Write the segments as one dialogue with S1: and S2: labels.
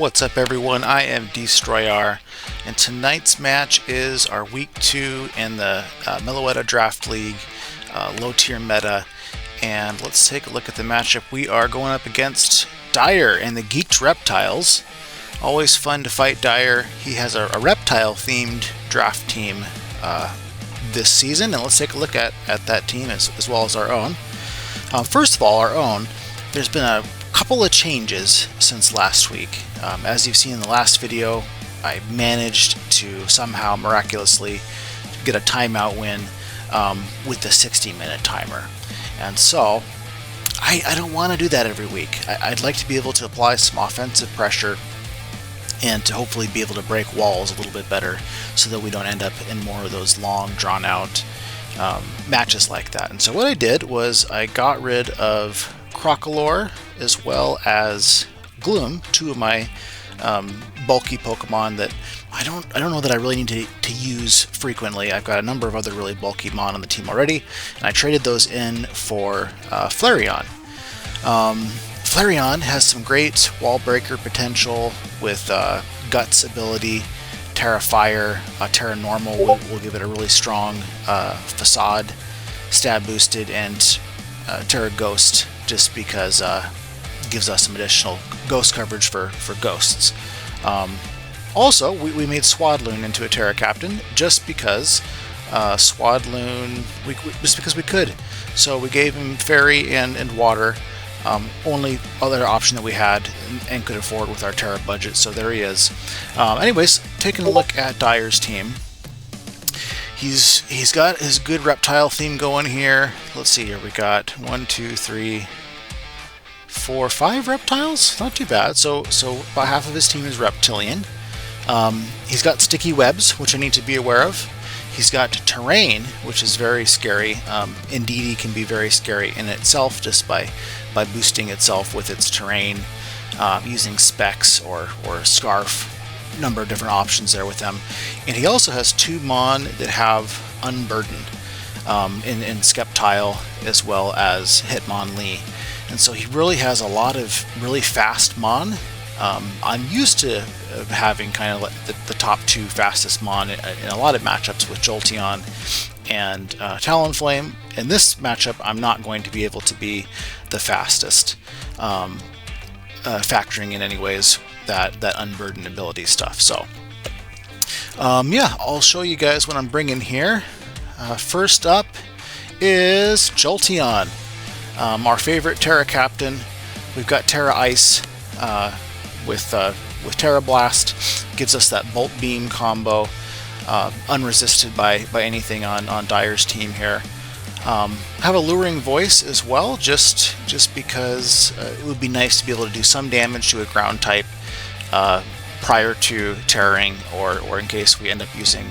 S1: What's up everyone, I am Destroyar, and tonight's match is our week 2 in the Meloetta Draft League, low tier meta, and let's take a look at the matchup. We are going up against Dyer and the Geeked Reptiles. Always fun to fight Dyer. He has a reptile themed draft team this season, and let's take a look at that team as well as our own. First of all, our own, there's been a couple of changes since last week. As you've seen in the last video, I managed to somehow miraculously get a timeout win with the 60-minute timer. And so, I don't want to do that every week. I'd like to be able to apply some offensive pressure and to hopefully be able to break walls a little bit better so that we don't end up in more of those long, drawn-out matches like that. And so what I did was I got rid of Crocolore as well as Gloom, two of my bulky Pokemon that I don't know that I really need to use frequently. I've got a number of other really bulky Mon on the team already, and I traded those in for Flareon. Flareon has some great wall breaker potential with Guts ability, Terra Fire, Terra Normal will give it a really strong Facade, Stab Boosted, and Terra Ghost just because gives us some additional ghost coverage for ghosts. Also, we made Swadloon into a Terra Captain just because Swadloon, just because we could. So we gave him Fairy and Water, only other option that we had and could afford with our Terra budget, so there he is. Anyways, taking a look at Dyer's team. He's got his good reptile theme going here. Let's see here, we got 1, 2, 3, 4, 5 reptiles? Not too bad. So about half of his team is reptilian. He's got sticky webs, which I need to be aware of. He's got terrain, which is very scary. Indeedee can be very scary in itself just by boosting itself with its terrain, using specs or scarf. Number of different options there with them. And he also has 2 Mon that have Unburdened in Skeptile as well as Hitmonlee. And so he really has a lot of really fast Mon. I'm used to having kind of like the top 2 fastest Mon in a lot of matchups with Jolteon and Talonflame. In this matchup, I'm not going to be able to be the fastest, factoring in anyways that Unburdened ability stuff. So, yeah, I'll show you guys what I'm bringing here. First up is Jolteon. Our favorite Terra Captain. We've got Terra Ice with Terra Blast. Gives us that Bolt Beam combo, unresisted by anything on Dyer's team here. Have a Luring Voice as well, just because it would be nice to be able to do some damage to a ground type prior to Terraing, or in case we end up using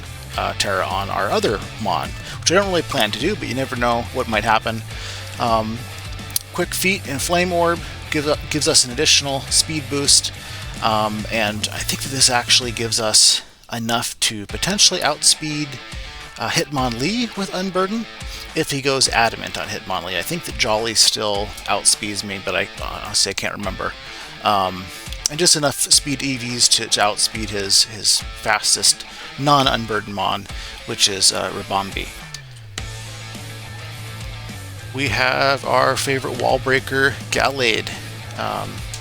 S1: Terra on our other Mon, which I don't really plan to do, but you never know what might happen. Quick Feet and Flame Orb gives us an additional speed boost, and I think that this actually gives us enough to potentially outspeed Hitmonlee with Unburden if he goes Adamant on Hitmonlee. I think that Jolly still outspeeds me, but I honestly can't remember. And just enough speed EVs to outspeed his fastest non-Unburdened Mon, which is Ribombee. We have our favorite wall breaker, Gale.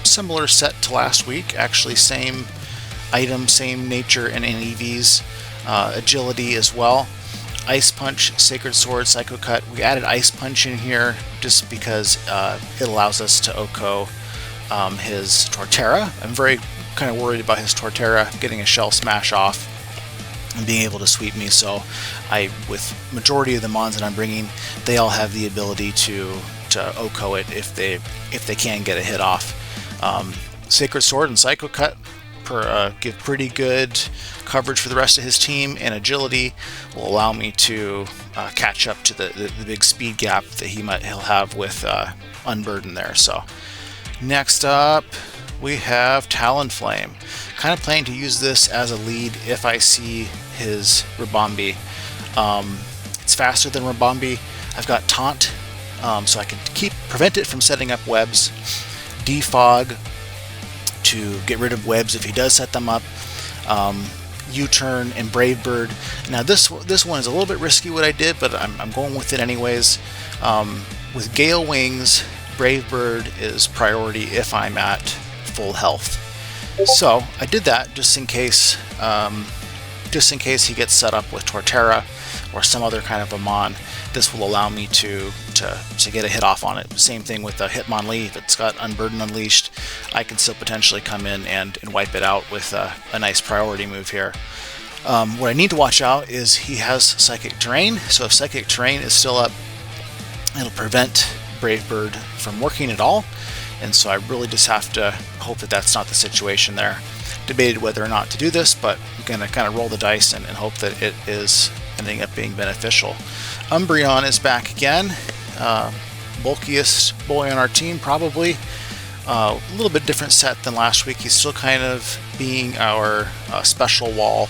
S1: Similar set to last week, actually same item, same nature and EVs, agility as well. Ice Punch, Sacred Sword, Psycho Cut. We added Ice Punch in here just because it allows us to OHKO his Torterra. I'm very kind of worried about his Torterra getting a Shell Smash off and being able to sweep me, so with majority of the Mons that I'm bringing, they all have the ability to OHKO it if they can get a hit off. Sacred Sword and Psycho Cut give pretty good coverage for the rest of his team, and agility will allow me to catch up to the big speed gap that he'll have with Unburden there. So next up we have Talonflame. Kind of planning to use this as a lead if I see his Ribombee. It's faster than Ribombee. I've got Taunt, so I can prevent it from setting up webs. Defog to get rid of webs if he does set them up. U-turn and Brave Bird. Now this one is a little bit risky what I did, but I'm going with it anyways. With Gale wings, Brave Bird is priority if I'm at full health. So I did that just in case he gets set up with Torterra or some other kind of a mon. This will allow me to get a hit off on it. Same thing with the Hitmonlee. If it's got Unburden Unleashed, I can still potentially come in and wipe it out with a nice priority move here. What I need to watch out is he has Psychic Terrain, so if Psychic Terrain is still up, it'll prevent Brave Bird from working at all, and so I really just have to hope that that's not the situation there. Debated whether or not to do this, but I'm going to kind of roll the dice and hope that it is ending up being beneficial. Umbreon is back again. Bulkiest boy on our team, probably. A little bit different set than last week. He's still kind of being our special wall.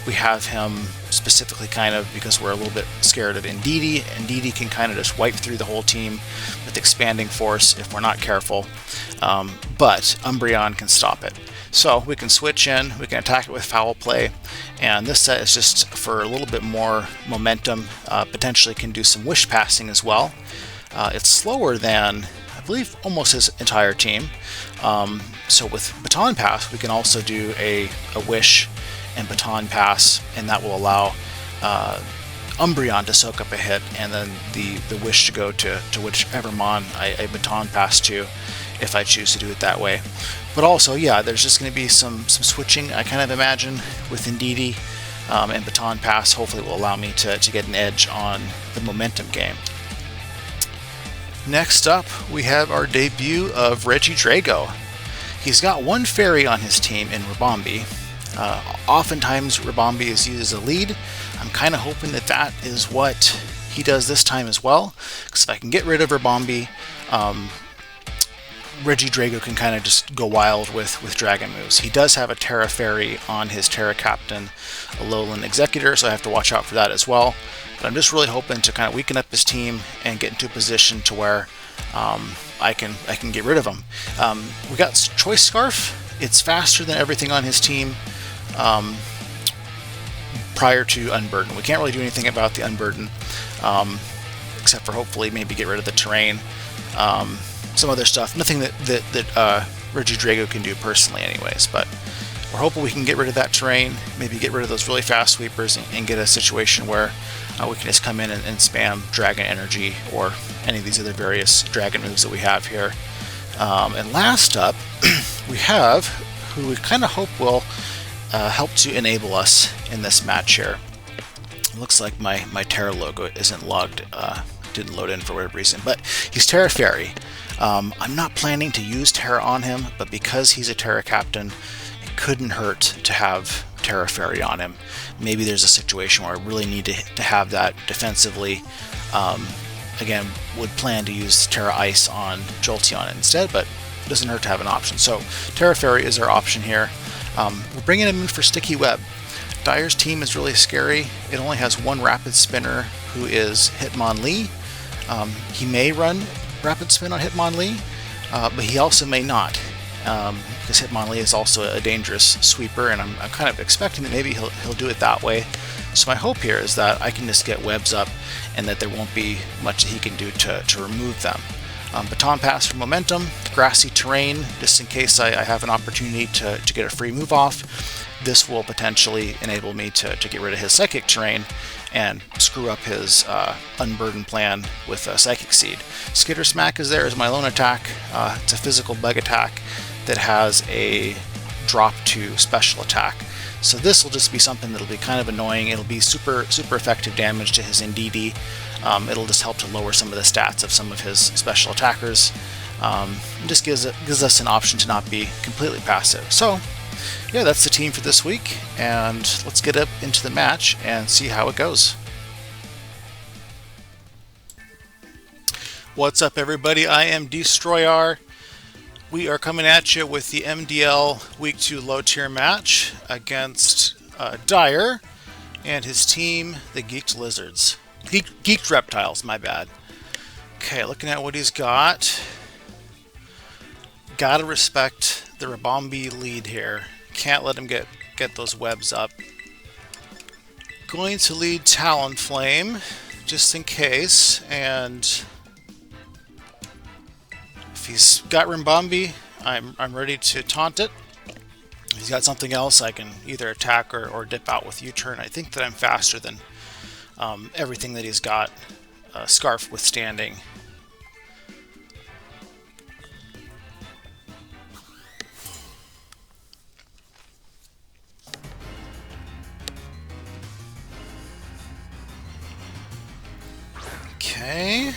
S1: We have him specifically kind of because we're a little bit scared of Indeedee. Indeedee can kind of just wipe through the whole team with Expanding Force if we're not careful. But Umbreon can stop it. So we can switch in, we can attack it with Foul Play, and this set is just for a little bit more momentum. Potentially can do some Wish Passing as well. It's slower than, I believe, almost his entire team. So with Baton Pass, we can also do a Wish and Baton Pass, and that will allow Umbreon to soak up a hit, and then the Wish to go to whichever mon I Baton Pass to, if I choose to do it that way. But also, yeah, there's just going to be some switching, I kind of imagine, with Indeedee and Baton Pass. Hopefully it will allow me to get an edge on the momentum game. Next up, we have our debut of Regidrago. He's got one fairy on his team in Ribombee. Oftentimes Ribombee is used as a lead. I'm kind of hoping that that is what he does this time as well, because if I can get rid of Ribombee, Regidrago can kind of just go wild with dragon moves. He does have a Terra Fairy on his Terra Captain, Alolan Executor, so I have to watch out for that as well. But I'm just really hoping to kind of weaken up his team and get into a position to where I can get rid of him. We got Choice Scarf. It's faster than everything on his team prior to Unburden. We can't really do anything about the Unburden, except for hopefully maybe get rid of the terrain. Some other stuff, nothing that Regidrago can do personally anyways, but we're hoping we can get rid of that terrain, maybe get rid of those really fast sweepers and get a situation where we can just come in and spam Dragon Energy or any of these other various dragon moves that we have here. And last up, we have who we kind of hope will help to enable us in this match here. It looks like my Terra logo isn't logged, didn't load in for whatever reason, but he's Terra Fairy. I'm not planning to use Terra on him, but because he's a Terra Captain, it couldn't hurt to have Terra Fairy on him. Maybe there's a situation where I really need to have that defensively. Again, would plan to use Terra Ice on Jolteon instead, but it doesn't hurt to have an option. So Terra Fairy is our option here. We're bringing him in for Sticky Web. Dyer's team is really scary. It only has one Rapid Spinner, who is Hitmonlee. He may run Rapid Spin on Hitmonlee, but he also may not, because Hitmonlee is also a dangerous sweeper, and I'm kind of expecting that maybe he'll do it that way. So my hope here is that I can just get webs up and that there won't be much that he can do to remove them. Baton Pass for momentum, Grassy Terrain, just in case I have an opportunity to get a free move off. This will potentially enable me to get rid of his Psychic Terrain and screw up his Unburden plan with a Psychic Seed. Skitter Smack is there as my lone attack. It's a physical bug attack that has a drop to special attack. So this will just be something that'll be kind of annoying. It'll be super effective damage to his Indeedee. It'll just help to lower some of the stats of some of his special attackers. It just gives us an option to not be completely passive. So yeah, that's the team for this week, and let's get up into the match and see how it goes. What's up, everybody? I am Destroyar. We are coming at you with the MDL Week 2 low tier match against Dyer and his team, the Geeked Lizards. Geeked Reptiles, my bad. Okay, looking at what he's got. Gotta respect the Rabombi lead here. Can't let him get those webs up. Going to lead Talonflame, just in case, and if he's got Rimbombi, I'm ready to taunt it. If he's got something else, I can either attack or dip out with U-turn. I think that I'm faster than everything that he's got. Scarf withstanding. Okay.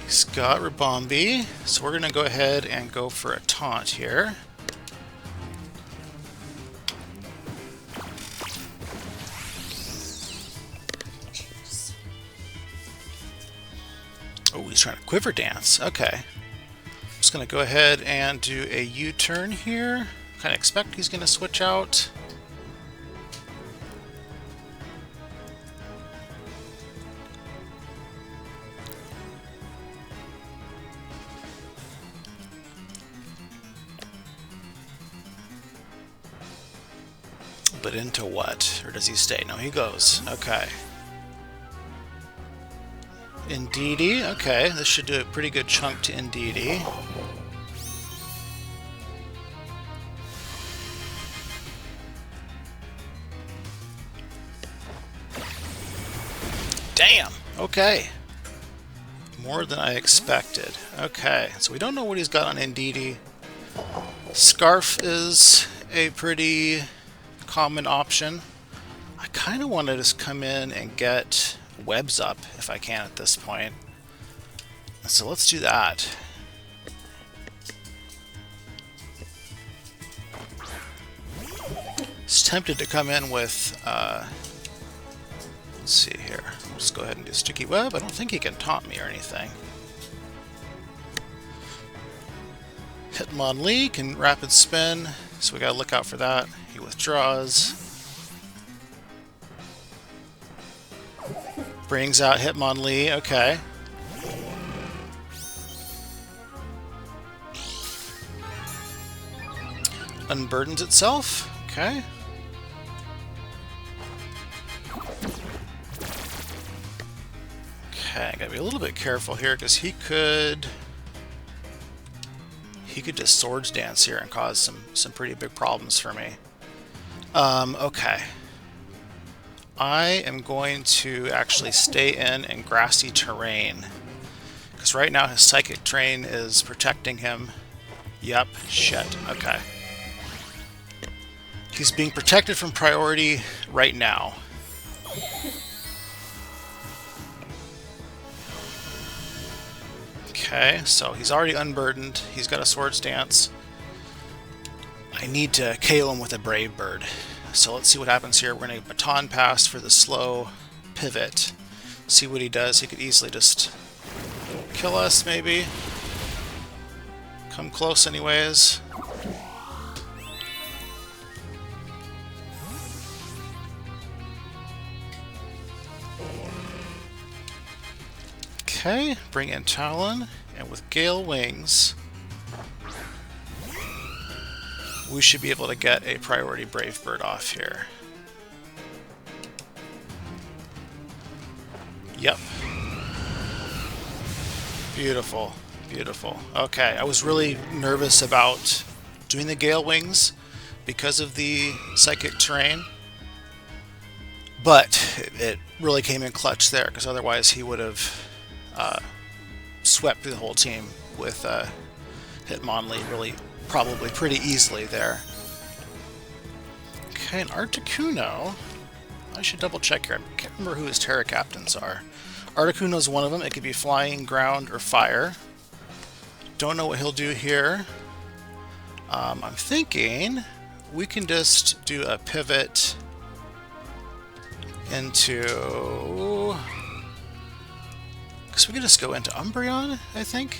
S1: He's got Rabombi, so we're going to go ahead and go for a taunt here. Oh, he's trying to quiver dance. Okay. I'm just going to go ahead and do a U-turn here. Kind of expect he's going to switch out. But into what? Or does he stay? No, he goes. Okay. Indeedee. Okay, this should do a pretty good chunk to Indeedee. Damn! Okay. More than I expected. Okay, so we don't know what he's got on Indeedee. Scarf is a pretty common option. I kind of want to just come in and get webs up if I can at this point. So let's do that. It's tempted to come in with, let's see here. Let's go ahead and do sticky web. I don't think he can taunt me or anything. Hitmonlee can rapid spin, so we gotta look out for that. He withdraws. Brings out Hitmonlee, okay. Unburdens itself, okay. Okay, gotta be a little bit careful here because he could just Swords Dance here and cause some pretty big problems for me. Okay. I am going to actually stay in grassy terrain. Because right now his Psychic Terrain is protecting him. Yep, shit, okay. He's being protected from priority right now. Okay, so he's already unburdened. He's got a Swords Dance. I need to KO him with a Brave Bird. So let's see what happens here. We're going to Baton Pass for the slow pivot. See what he does. He could easily just kill us, maybe. Come close anyways. Okay, bring in Talon, and with Gale Wings, we should be able to get a priority Brave Bird off here. Yep. Beautiful, beautiful. Okay, I was really nervous about doing the Gale Wings because of the Psychic Terrain, but it really came in clutch there, because otherwise he would have swept through the whole team with Hitmonlee really probably pretty easily there. Okay, an Articuno. I should double check here. I can't remember who his Terra Captains are. Articuno is one of them. It could be flying, ground, or fire. Don't know what he'll do here. I'm thinking we can just do a pivot into... Because we could just go into Umbreon, I think.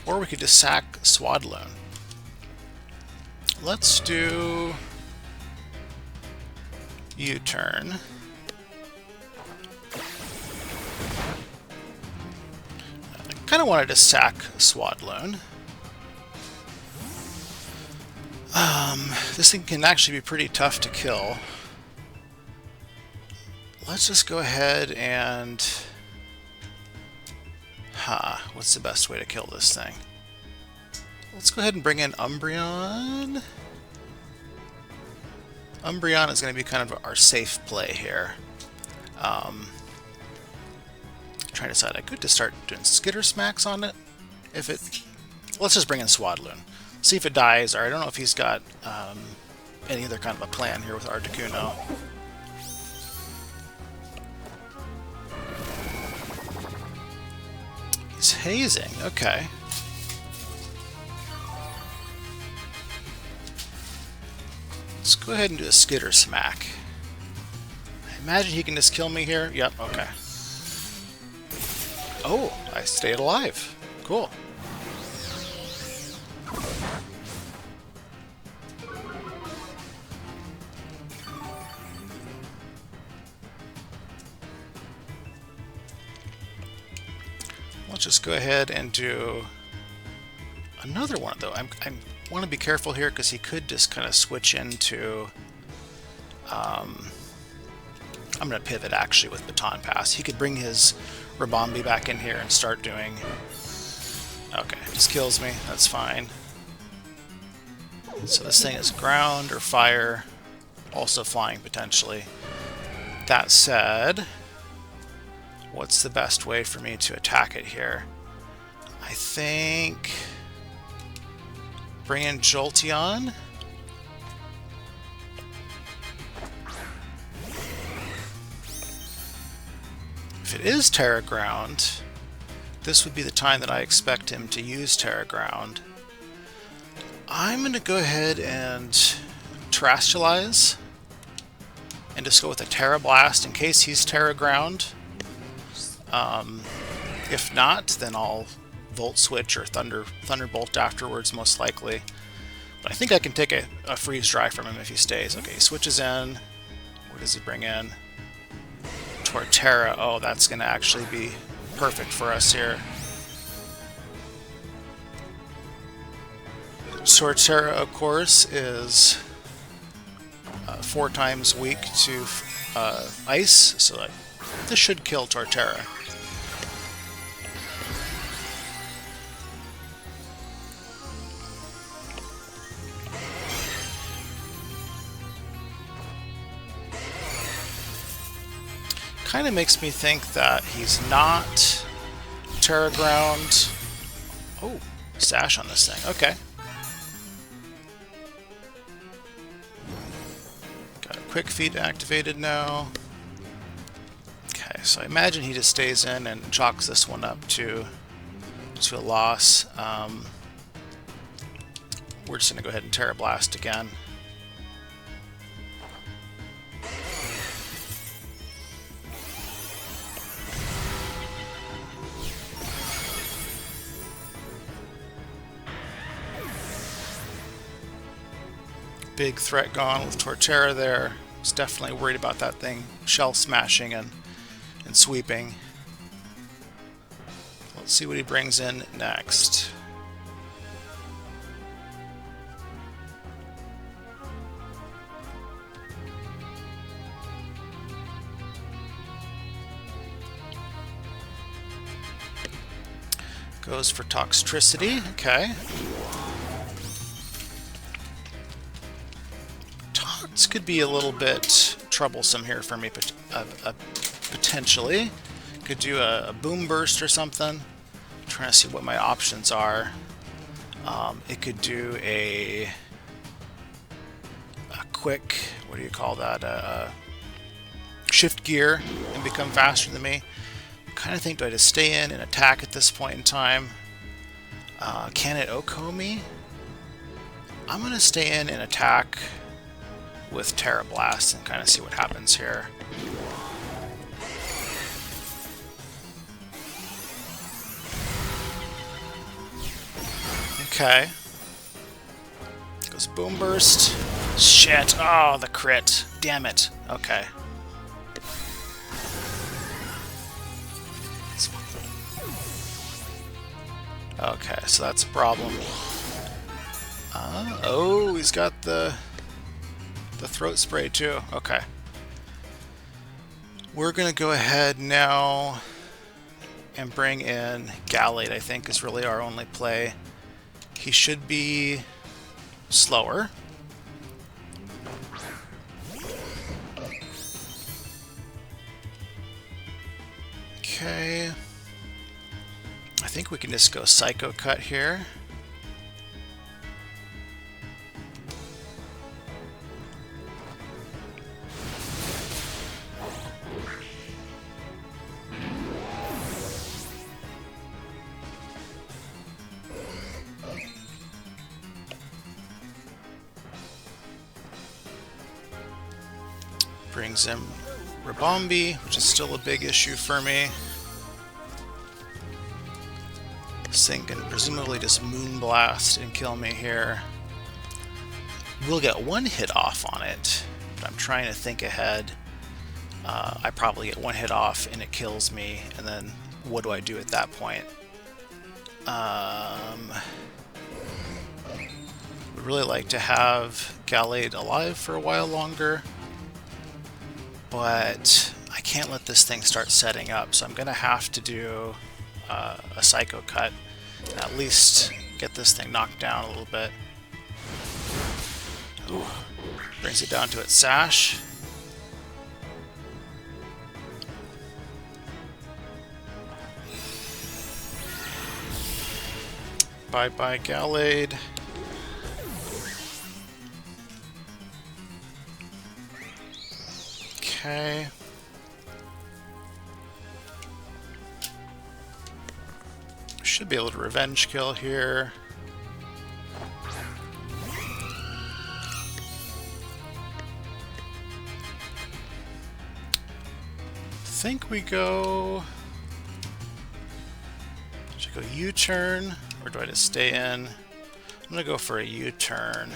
S1: Or we could just sack Swadloon. Let's do U-turn. I kind kind of wanted to sack Swadloon. This thing can actually be pretty tough to kill. Let's just go ahead and... what's the best way to kill this thing? Let's go ahead and bring in Umbreon. Umbreon is going to be kind of our safe play here. Trying to decide, I could just start doing Skitter Smacks on it. If it... Let's just bring in Swadloon. See if it dies, or I don't know if he's got any other kind of a plan here with Articuno. He's hazing, okay. Let's go ahead and do a Skitter Smack. I imagine he can just kill me here. Yep, okay. Oh, I stayed alive. Cool. Let's just go ahead and do another one, though. I want to be careful here because he could just kind of switch into... I'm going to pivot, actually, with Baton Pass. He could bring his Rabombi back in here and start doing... Okay, just kills me. That's fine. So this thing is ground or fire, also flying potentially. That said, what's the best way for me to attack it here? I think... bring in Jolteon. If it is Terra Ground, this would be the time that I expect him to use Terra Ground. I'm going to go ahead and Terrestrialize and just go with a Terra Blast in case he's Terra Ground. If not, then I'll Volt Switch or Thunderbolt afterwards, most likely. But I think I can take a Freeze Dry from him if he stays. Okay, he switches in. What does he bring in? Torterra. Oh, that's going to actually be perfect for us here. Torterra, of course, is 4 times weak to ice, so this should kill Torterra. Kind of makes me think that he's not Terra Ground. Oh, Sash on this thing. Okay. Got a Quick Feet activated now. Okay, so I imagine he just stays in and chalks this one up to a loss. We're just going to go ahead and Terra Blast again. Big threat gone with Torterra there. Was definitely worried about that thing shell smashing and sweeping. Let's see what he brings in next. Goes for Toxtricity. Okay. This could be a little bit troublesome here for me, potentially. Could do a Boom Burst or something. I'm trying to see what my options are. It could do a quick, what do you call that? Shift gear and become faster than me. I kind of think, do I just stay in and attack at this point in time? Can it OHKO me? I'm going to stay in and attack with Terra Blast and kind of see what happens here. Okay. Goes Boom Burst. Shit. Oh, the crit. Damn it. Okay. Okay, so that's a problem. Oh, he's got the throat spray too. Okay. We're going to go ahead now and bring in Gale, I think, is really our only play. He should be slower. Okay. I think we can just go Psycho Cut here. Brings in Rabombi, which is still a big issue for me. This thing can presumably just Moonblast and kill me here. We'll get one hit off on it, but I'm trying to think ahead. I probably get one hit off and it kills me, and then what do I do at that point? Would really like to have Gallade alive for a while longer, but I can't let this thing start setting up, so I'm going to have to do a Psycho Cut and at least get this thing knocked down a little bit. Ooh, brings it down to its sash. Bye-bye, Gallade. Okay. Should be able to revenge kill here. Think we go... Should I go U-turn, or do I just stay in? I'm gonna go for a U-turn.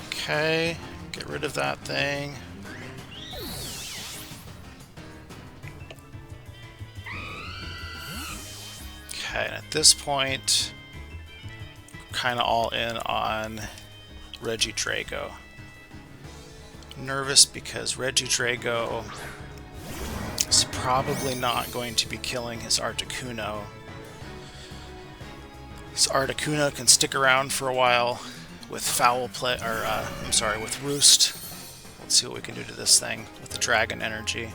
S1: Okay, get rid of that thing. Okay, and at this point, kind of all in on Regidrago. Nervous because Regidrago is probably not going to be killing his Articuno. His Articuno can stick around for a while with foul play, or I'm sorry, with Roost. Let's see what we can do to this thing with the Dragon Energy.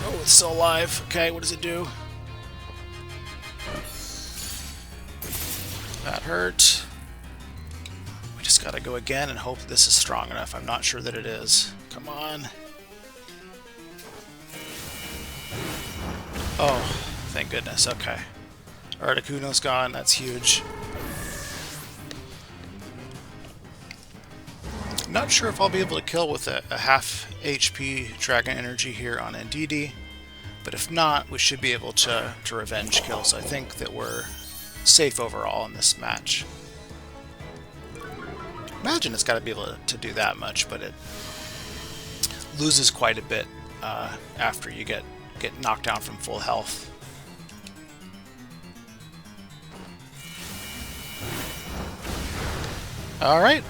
S1: Oh, it's still alive. Okay, what does it do? That hurt. We just gotta go again and hope this is strong enough. I'm not sure that it is. Come on. Oh, thank goodness. Okay. Articuno's gone. That's huge. Not sure if I'll be able to kill with a half HP Dragon Energy here on Ndidi, but if not, we should be able to revenge kill, so I think that we're safe overall in this match. Imagine it's got to be able to do that much, but it loses quite a bit after you get knocked down from full health. Alright,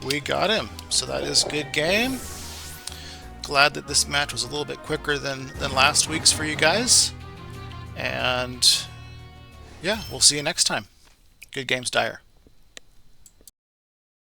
S1: we got him. So that is a good game. Glad that this match was a little bit quicker than last week's for you guys. And yeah, we'll see you next time. Good games, Dyer.